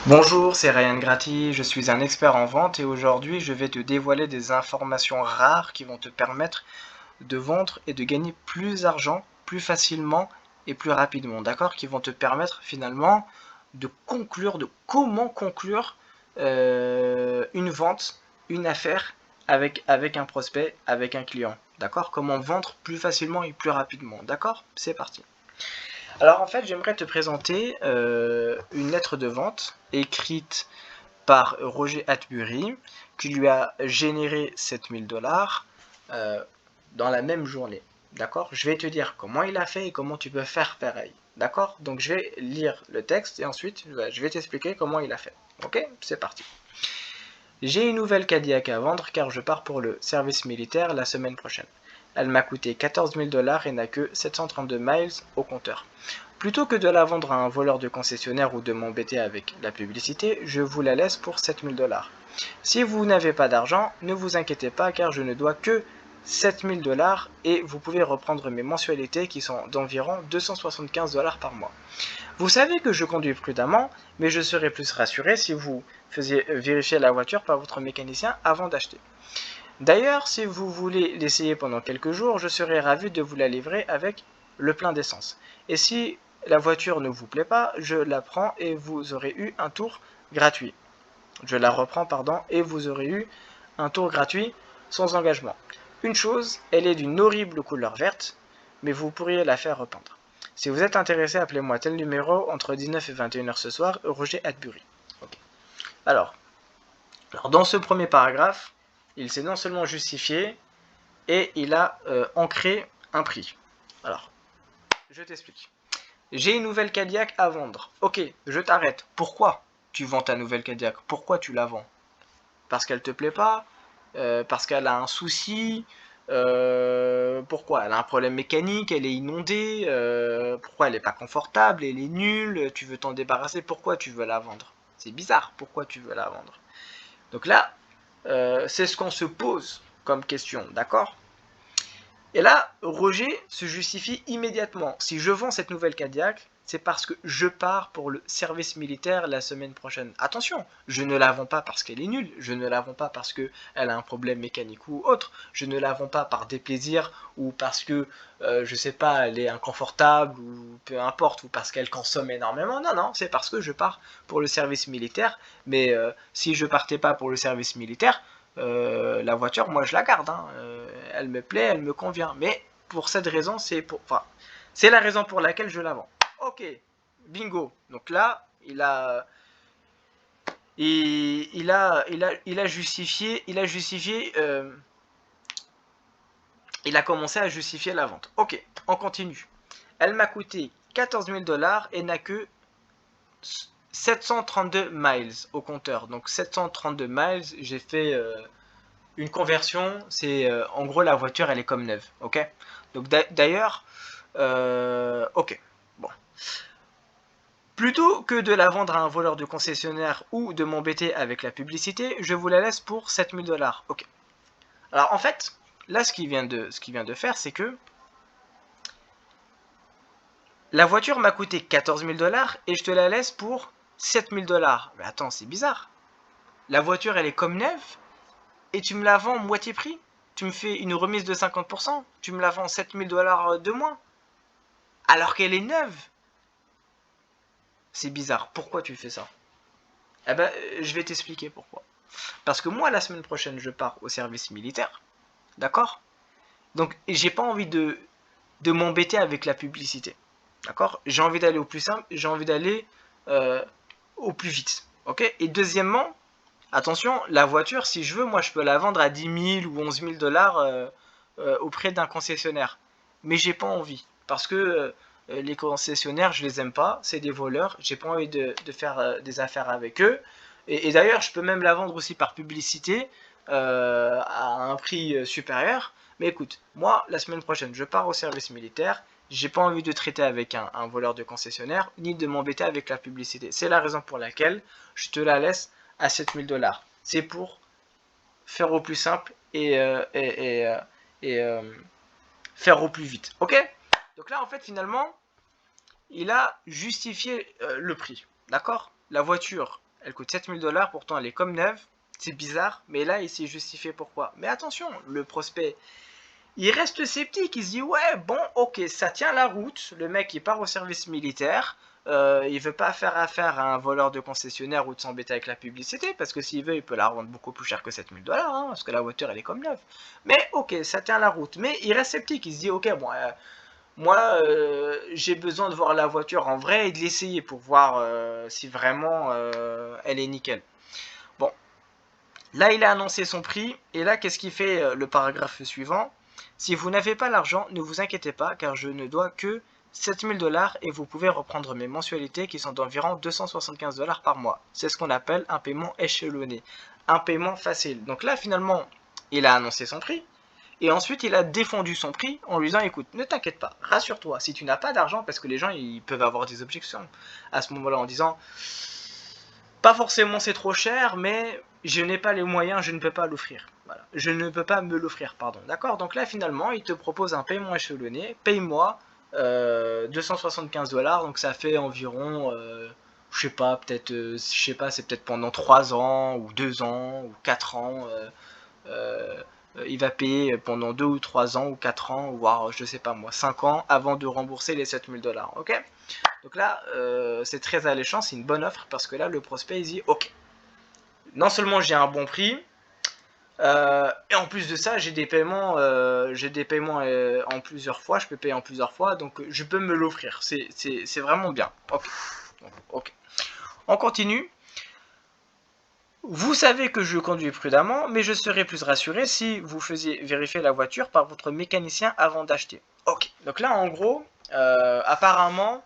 Bonjour, c'est Ryan Gratti, je suis un expert en vente et aujourd'hui je vais te dévoiler des informations rares qui vont te permettre de vendre et de gagner plus d'argent, plus facilement et plus rapidement, d'accord? Qui vont te permettre finalement de comment conclure une vente, une affaire avec un prospect, avec un client, d'accord? Comment vendre plus facilement et plus rapidement, d'accord? C'est parti. Alors en fait, j'aimerais te présenter une lettre de vente écrite par Roger Atbury qui lui a généré 7000 dollars dans la même journée. D'accord? Je vais te dire comment il a fait et comment tu peux faire pareil. D'accord? Donc je vais lire le texte et ensuite je vais t'expliquer comment il a fait. Ok? C'est parti. J'ai une nouvelle Cadillac à vendre car je pars pour le service militaire la semaine prochaine. Elle m'a coûté 14 000 dollars et n'a que 732 miles au compteur. Plutôt que de la vendre à un voleur de concessionnaire ou de m'embêter avec la publicité, je vous la laisse pour 7000 dollars. Si vous n'avez pas d'argent, ne vous inquiétez pas car je ne dois que 7000 dollars et vous pouvez reprendre mes mensualités qui sont d'environ 275 dollars par mois. Vous savez que je conduis prudemment, mais je serais plus rassuré si vous faisiez vérifier la voiture par votre mécanicien avant d'acheter. D'ailleurs, si vous voulez l'essayer pendant quelques jours, je serai ravi de vous la livrer avec le plein d'essence. Et si la voiture ne vous plaît pas, je la prends et vous aurez eu un tour gratuit. Je la reprends, pardon, et vous aurez eu un tour gratuit sans engagement. Une chose, elle est d'une horrible couleur verte, mais vous pourriez la faire repeindre. Si vous êtes intéressé, appelez-moi tel numéro entre 19 et 21h ce soir, Roger Atbury. Okay. Alors, dans ce premier paragraphe, il s'est non seulement justifié, et il a ancré un prix. Alors, je t'explique. J'ai une nouvelle Cadillac à vendre. Ok, je t'arrête. Pourquoi tu vends ta nouvelle Cadillac? Pourquoi tu la vends? Parce qu'elle te plaît pas? Parce qu'elle a un souci? Pourquoi? Elle a un problème mécanique? Elle est inondée? Pourquoi elle n'est pas confortable? Elle est nulle? Tu veux t'en débarrasser? Pourquoi tu veux la vendre? C'est bizarre. Pourquoi tu veux la vendre? Donc là, c'est ce qu'on se pose comme question, d'accord? Et là, Roger se justifie immédiatement. Si je vends cette nouvelle Cadillac, c'est parce que je pars pour le service militaire la semaine prochaine. Attention, je ne la vends pas parce qu'elle est nulle, je ne la vends pas parce qu'elle a un problème mécanique ou autre, je ne la vends pas par déplaisir ou parce que, je sais pas, elle est inconfortable ou peu importe, ou parce qu'elle consomme énormément. Non, non, c'est parce que je pars pour le service militaire. Mais si je partais pas pour le service militaire, la voiture, moi je la garde, hein. Elle me plaît, elle me convient. Mais pour cette raison, c'est la raison pour laquelle je la vends. Ok, bingo. Donc là, il a justifié, il a commencé à justifier la vente. Ok, on continue. Elle m'a coûté 14 000 dollars et n'a que 732 miles au compteur. Donc 732 miles, j'ai fait une conversion, c'est en gros la voiture elle est comme neuve, ok? Donc d'ailleurs, ok, bon. Plutôt que de la vendre à un voleur de concessionnaire ou de m'embêter avec la publicité, je vous la laisse pour 7000 dollars, ok. Alors en fait, là ce qu'il vient de faire, c'est que la voiture m'a coûté 14 000 dollars et je te la laisse pour 7000 dollars. Mais attends, c'est bizarre. La voiture elle est comme neuve, et tu me la vends moitié prix? Tu me fais une remise de 50%? Tu me la vends 7000 dollars de moins? Alors qu'elle est neuve? C'est bizarre. Pourquoi tu fais ça? Eh ben, je vais t'expliquer pourquoi. Parce que moi, la semaine prochaine, je pars au service militaire. D'accord? Donc, j'ai pas envie de m'embêter avec la publicité. D'accord? J'ai envie d'aller au plus simple, j'ai envie d'aller euh, au plus vite. Ok? Et deuxièmement, attention, la voiture, si je veux, moi, je peux la vendre à 10 000 ou 11 000 dollars auprès d'un concessionnaire. Mais j'ai pas envie. Parce que les concessionnaires, je les aime pas. C'est des voleurs. J'ai pas envie de faire des affaires avec eux. Et d'ailleurs, je peux même la vendre aussi par publicité à un prix supérieur. Mais écoute, moi, la semaine prochaine, je pars au service militaire. J'ai pas envie de traiter avec un voleur de concessionnaire, ni de m'embêter avec la publicité. C'est la raison pour laquelle je te la laisse à 7000 dollars. C'est pour faire au plus simple et faire au plus vite. Ok? Donc là, en fait, finalement, il a justifié le prix. D'accord? La voiture, Elle coûte 7000 $, pourtant elle est comme neuve. C'est bizarre, mais là, il s'est justifié pourquoi. Mais attention, le prospect, il reste sceptique. Il se dit, ouais, bon, ok, ça tient la route. Le mec, il part au service militaire. Il veut pas faire affaire à un voleur de concessionnaire ou de s'embêter avec la publicité, parce que s'il veut, il peut la revendre beaucoup plus cher que 7000 $, hein, parce que la voiture, elle est comme neuve. Mais ok, ça tient la route. Mais il reste sceptique. Il se dit, ok, bon, moi, j'ai besoin de voir la voiture en vrai et de l'essayer pour voir si vraiment elle est nickel. Bon, là, il a annoncé son prix, et là, qu'est-ce qu'il fait le paragraphe suivant? Si vous n'avez pas l'argent, ne vous inquiétez pas, car je ne dois que 7000 $ et vous pouvez reprendre mes mensualités qui sont d'environ 275 $ par mois. C'est ce qu'on appelle un paiement échelonné, un paiement facile. Donc là, finalement, il a annoncé son prix, et ensuite il a défendu son prix en lui disant, écoute, ne t'inquiète pas, rassure-toi, si tu n'as pas d'argent, parce que les gens ils peuvent avoir des objections à ce moment-là en disant, pas forcément c'est trop cher, mais je n'ai pas les moyens, je ne peux pas l'offrir. Voilà. Je ne peux pas me l'offrir, pardon. D'accord. Donc là, finalement, il te propose un paiement échelonné. Paye-moi 275 $. Donc ça fait environ, je sais pas, peut-être, je sais pas, c'est peut-être pendant 3 ans, ou 2 ans, ou 4 ans. Il va payer pendant 2 ou 3 ans, ou 4 ans, voire, je sais pas moi, 5 ans, avant de rembourser les 7000 $. Ok. Donc là, c'est très alléchant, c'est une bonne offre, parce que là, le prospect, il dit, ok, non seulement j'ai un bon prix, et en plus de ça, j'ai des paiements, en plusieurs fois, je peux payer en plusieurs fois, donc je peux me l'offrir. C'est vraiment bien. Ok. Ok. On continue. Vous savez que je conduis prudemment, mais je serais plus rassuré si vous faisiez vérifier la voiture par votre mécanicien avant d'acheter. Ok. Donc là, en gros, apparemment,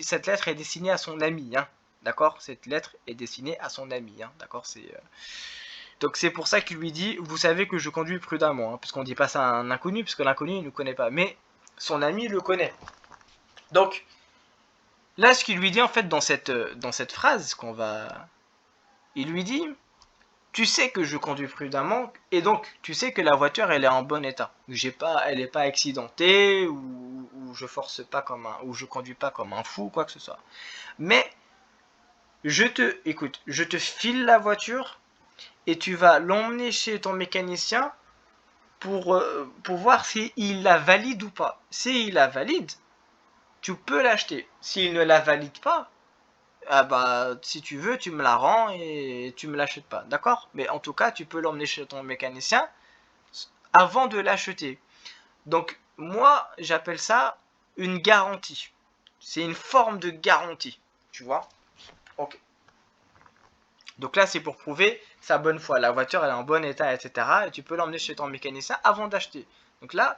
cette lettre est destinée à son ami. Hein. D'accord. Cette lettre est destinée à son ami. Hein. D'accord. Donc c'est pour ça qu'il lui dit, vous savez que je conduis prudemment, hein, puisqu'on dit pas ça à un inconnu, puisque l'inconnu il ne connaît pas, mais son ami le connaît. Donc là, ce qu'il lui dit en fait dans cette phrase il lui dit, tu sais que je conduis prudemment, et donc tu sais que la voiture elle est en bon état, elle n'est pas accidentée ou je force pas ou je conduis pas comme un fou, quoi que ce soit. Mais écoute, je te file la voiture et tu vas l'emmener chez ton mécanicien pour voir s'il la valide ou pas. S'il la valide, tu peux l'acheter. S'il ne la valide pas, ah bah, si tu veux, tu me la rends et tu me l'achètes pas. D'accord? Mais en tout cas, tu peux l'emmener chez ton mécanicien avant de l'acheter. Donc, moi, j'appelle ça une garantie. C'est une forme de garantie. Tu vois? Ok. Donc là, c'est pour prouver sa bonne foi. La voiture, elle est en bon état, etc. Et tu peux l'emmener chez ton mécanicien avant d'acheter. Donc là,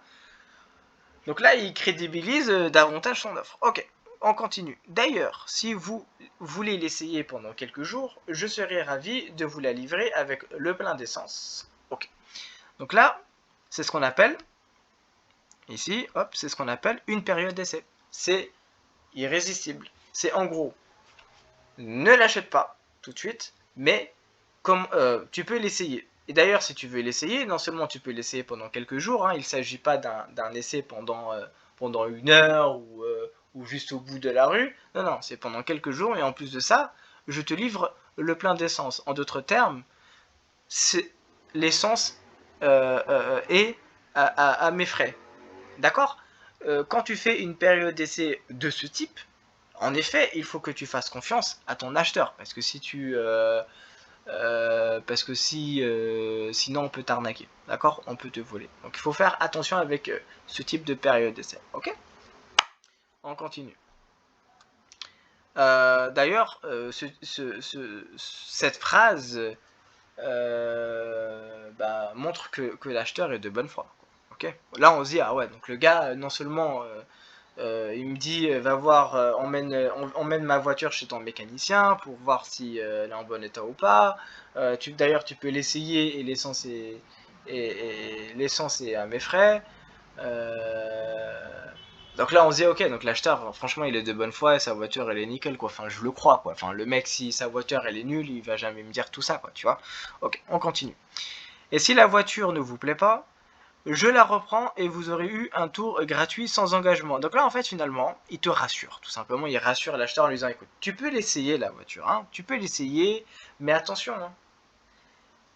il crédibilise davantage son offre. Ok, on continue. D'ailleurs, si vous voulez l'essayer pendant quelques jours, je serai ravi de vous la livrer avec le plein d'essence. Ok. Donc là, c'est ce qu'on appelle, ici, hop, c'est ce qu'on appelle une période d'essai. C'est irrésistible. C'est en gros, ne l'achète pas tout de suite, mais comme tu peux l'essayer. Et d'ailleurs, si tu veux l'essayer, non seulement tu peux l'essayer pendant quelques jours, hein, il ne s'agit pas d'un essai pendant 1 heure ou juste au bout de la rue. Non, non, c'est pendant quelques jours, et en plus de ça, je te livre le plein d'essence. En d'autres termes, l'essence est à mes frais. D'accord? Quand tu fais une période d'essai de ce type, en effet, il faut que tu fasses confiance à ton acheteur, parce que sinon on peut t'arnaquer, d'accord? On peut te voler. Donc il faut faire attention avec ce type de période d'essai, ok? On continue. D'ailleurs, cette phrase montre que l'acheteur est de bonne foi. Ok? Là on se dit, ah ouais, donc le gars, non seulement il me dit, va voir, emmène ma voiture chez ton mécanicien pour voir si elle est en bon état ou pas. D'ailleurs, tu peux l'essayer et l'essence est à mes frais. Donc là, on se dit, ok, donc l'acheteur, franchement, il est de bonne foi et sa voiture, elle est nickel, quoi. Enfin, je le crois, quoi. Enfin, le mec, si sa voiture, elle est nulle, il va jamais me dire tout ça, quoi, tu vois. Ok, on continue. Et si la voiture ne vous plaît pas, je la reprends et vous aurez eu un tour gratuit sans engagement. Donc là, en fait, finalement, il te rassure. Tout simplement, il rassure l'acheteur en lui disant, écoute, tu peux l'essayer, la voiture, hein, tu peux l'essayer, mais attention, hein,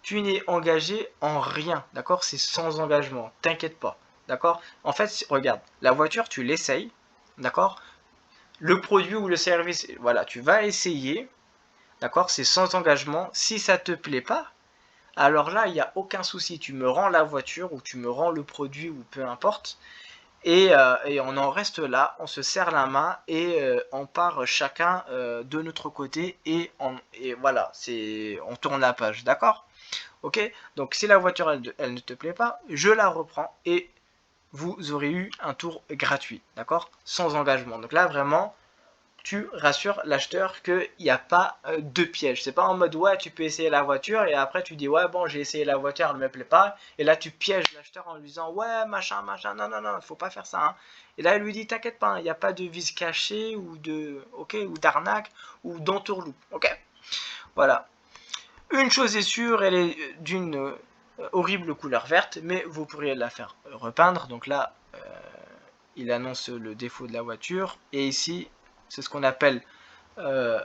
tu n'es engagé en rien, d'accord? C'est sans engagement, t'inquiète pas, d'accord? En fait, regarde, la voiture, tu l'essayes, d'accord? Le produit ou le service, voilà, tu vas essayer, d'accord? C'est sans engagement. Si ça te plaît pas, alors là, il n'y a aucun souci. Tu me rends la voiture ou tu me rends le produit ou peu importe. Et on en reste là, on se serre la main et on part chacun de notre côté et voilà, on tourne la page, d'accord? Ok? Donc si la voiture elle ne te plaît pas, je la reprends et vous aurez eu un tour gratuit, d'accord? Sans engagement. Donc là vraiment, tu rassures l'acheteur qu'il n'y a pas de piège. C'est pas en mode ouais, tu peux essayer la voiture et après tu dis ouais, bon, j'ai essayé la voiture, elle ne me plaît pas. Et là, tu pièges l'acheteur en lui disant ouais, machin, machin, non, non, non, faut pas faire ça. Hein. Et là, il lui dit t'inquiète pas, il n'y a pas de vis caché ou ou d'arnaque ou d'entourloupe. Ok, voilà. Une chose est sûre, elle est d'une horrible couleur verte, mais vous pourriez la faire repeindre. Donc là, il annonce le défaut de la voiture. Et ici, c'est ce qu'on appelle euh,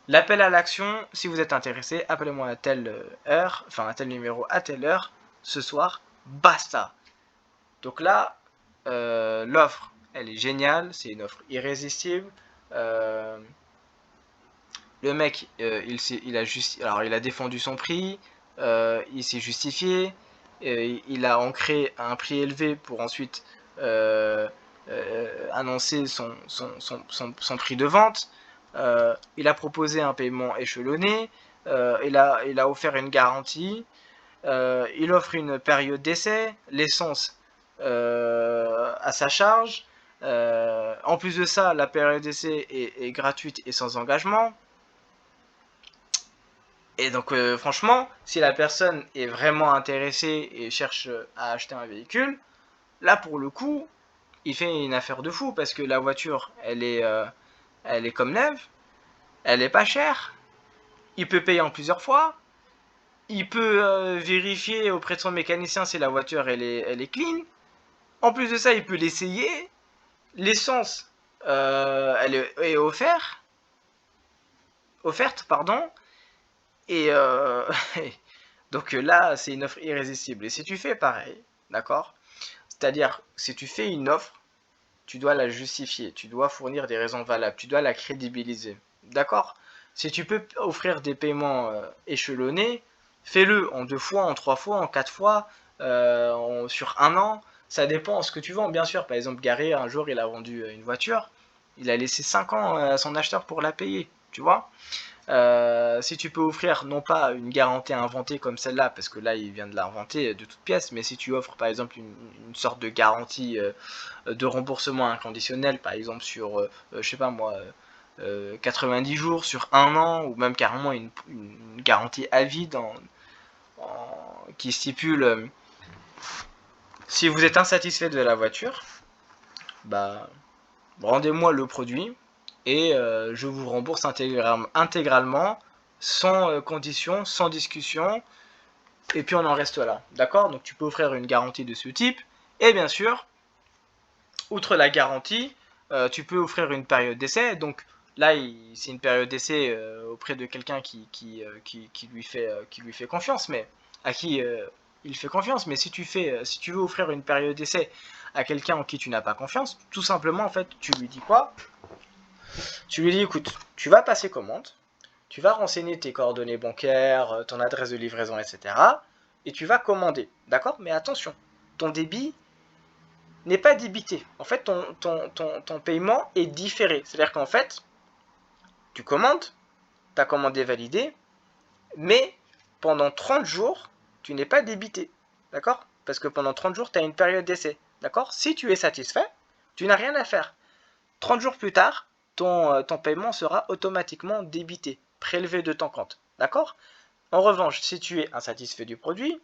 l'appel à l'action. Si vous êtes intéressé, appelez-moi à telle heure, enfin à tel numéro à telle heure, ce soir, basta. Donc là, l'offre, elle est géniale, c'est une offre irrésistible. Euh, le mec, alors, il a défendu son prix, il s'est justifié, il a ancré un prix élevé pour ensuite annoncer son prix de vente. Il a proposé un paiement échelonné, il a offert une garantie, il offre une période d'essai, l'essence à sa charge. En plus de ça, la période d'essai est gratuite et sans engagement. Et donc franchement, si la personne est vraiment intéressée et cherche à acheter un véhicule, là pour le coup, il fait une affaire de fou parce que la voiture, elle est comme neuve, elle est pas chère, il peut payer en plusieurs fois, il peut vérifier auprès de son mécanicien si la voiture elle est clean. En plus de ça, il peut l'essayer. L'essence, est offerte, pardon. Et donc là, c'est une offre irrésistible. Et si tu fais pareil, d'accord? C'est-à-dire, si tu fais une offre, tu dois la justifier, tu dois fournir des raisons valables, tu dois la crédibiliser. D'accord? Si tu peux offrir des paiements échelonnés, fais-le en 2 fois, en 3 fois, en 4 fois, sur un an. Ça dépend de ce que tu vends, bien sûr. Par exemple, Gary, un jour, il a vendu une voiture. Il a laissé 5 ans à son acheteur pour la payer. Tu vois? Si tu peux offrir non pas une garantie inventée comme celle-là, parce que là il vient de l'inventer de toutes pièces, mais si tu offres par exemple une sorte de garantie de remboursement inconditionnel, par exemple sur, je sais pas moi, 90 jours, sur un an, ou même carrément une garantie à vie qui stipule si vous êtes insatisfait de la voiture, bah rendez-moi le produit et je vous rembourse intégralement, sans condition, sans discussion, et puis on en reste là. D'accord? Donc tu peux offrir une garantie de ce type, et bien sûr, outre la garantie, tu peux offrir une période d'essai. Donc là, c'est une période d'essai auprès de quelqu'un qui lui fait confiance, mais à qui il fait confiance. Mais si tu veux offrir une période d'essai à quelqu'un en qui tu n'as pas confiance, tout simplement, en fait, tu lui dis quoi? Tu lui dis, écoute, tu vas passer commande, tu vas renseigner tes coordonnées bancaires, ton adresse de livraison, etc. Et tu vas commander, d'accord? Mais attention, ton débit n'est pas débité. En fait, ton paiement est différé. C'est-à-dire qu'en fait, tu commandes, ta commande est validée, mais pendant 30 jours, tu n'es pas débité. D'accord? Parce que pendant 30 jours, tu as une période d'essai. D'accord? Si tu es satisfait, tu n'as rien à faire. 30 jours plus tard, ton paiement sera automatiquement débité, prélevé de ton compte. D'accord? En revanche, si tu es insatisfait du produit,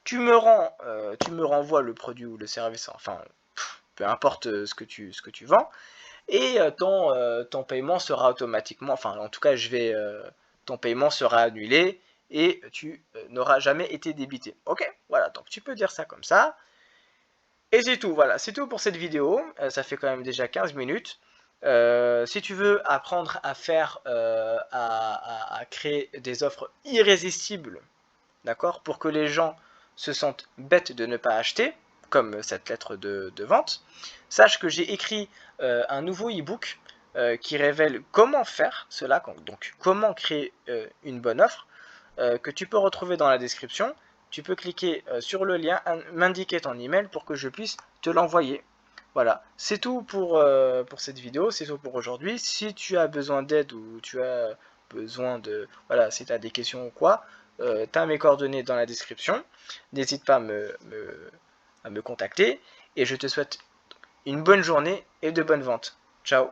tu me renvoies le produit ou le service, enfin, peu importe ce que tu vends, et ton paiement sera automatiquement, enfin, en tout cas, ton paiement sera annulé et tu n'auras jamais été débité. Ok, voilà, donc tu peux dire ça comme ça. Et c'est tout, voilà, c'est tout pour cette vidéo. Ça fait quand même déjà 15 minutes. Si tu veux apprendre à faire, à créer des offres irrésistibles, d'accord, pour que les gens se sentent bêtes de ne pas acheter, comme cette lettre de vente, sache que j'ai écrit un nouveau e-book qui révèle comment faire cela, donc comment créer une bonne offre, que tu peux retrouver dans la description. Tu peux cliquer sur le lien, m'indiquer ton email pour que je puisse te l'envoyer. Voilà, c'est tout pour cette vidéo, c'est tout pour aujourd'hui. Si tu as besoin d'aide ou tu as besoin de... Voilà, si tu as des questions ou quoi, tu as mes coordonnées dans la description. N'hésite pas à me contacter. Et je te souhaite une bonne journée et de bonnes ventes. Ciao.